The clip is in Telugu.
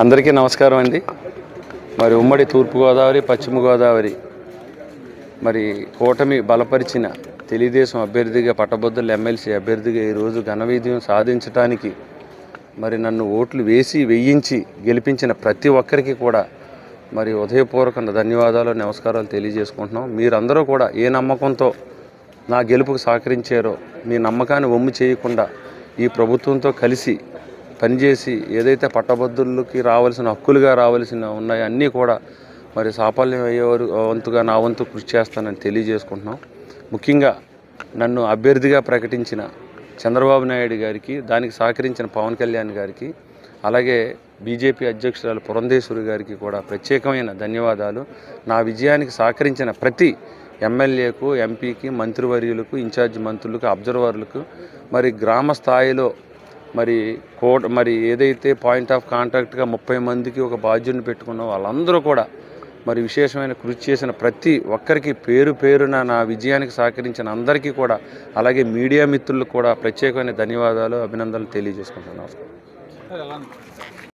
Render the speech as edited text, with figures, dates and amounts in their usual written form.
అందరికీ నమస్కారం అండి. మరి ఉమ్మడి తూర్పుగోదావరి, పశ్చిమ గోదావరి మరి కూటమి బలపరిచిన తెలుగుదేశం అభ్యర్థిగా పట్టభద్రుల ఎమ్మెల్సీ అభ్యర్థిగా ఈరోజు ఘన విజయం సాధించడానికి మరి నన్ను ఓట్లు వేయించి గెలిపించిన ప్రతి ఒక్కరికి కూడా మరి హృదయపూర్వక ధన్యవాదాలు, నమస్కారాలు తెలియజేసుకుంటున్నాం. మీరందరూ కూడా ఏ నమ్మకంతో నా గెలుపుకు సహకరించారో మీ నమ్మకాన్ని వమ్ము చేయకుండా ఈ ప్రభుత్వంతో కలిసి పనిచేసి ఏదైతే పట్టభద్రులకి రావాల్సిన హక్కులుగా రావాల్సిన ఉన్నాయో అన్నీ కూడా మరి సాఫల్యం అయ్యేవారు వంతుగా నా వంతు కృషి చేస్తానని తెలియజేసుకుంటున్నాం. ముఖ్యంగా నన్ను అభ్యర్థిగా ప్రకటించిన చంద్రబాబు నాయుడు గారికి, దానికి సహకరించిన పవన్ కళ్యాణ్ గారికి, అలాగే బీజేపీ అధ్యక్షురాలు పురంధేశ్వరి గారికి కూడా ప్రత్యేకమైన ధన్యవాదాలు. నా విజయానికి సహకరించిన ప్రతి ఎమ్మెల్యేకు, ఎంపీకి, మంత్రివర్యులకు, ఇన్ఛార్జ్ మంత్రులకు, అబ్జర్వర్లకు, మరి గ్రామ స్థాయిలో మరి ఏదైతే పాయింట్ ఆఫ్ కాంటాక్ట్గా 30 మందికి ఒక బాధ్యుని పెట్టుకున్న వాళ్ళందరూ కూడా మరి విశేషమైన కృషి చేసిన ప్రతి ఒక్కరికి పేరు పేరున నా విజయానికి సహకరించిన అందరికీ కూడా, అలాగే మీడియా మిత్రులకు కూడా ప్రత్యేకమైన ధన్యవాదాలు, అభినందనలు తెలియజేసుకుంటున్నాను.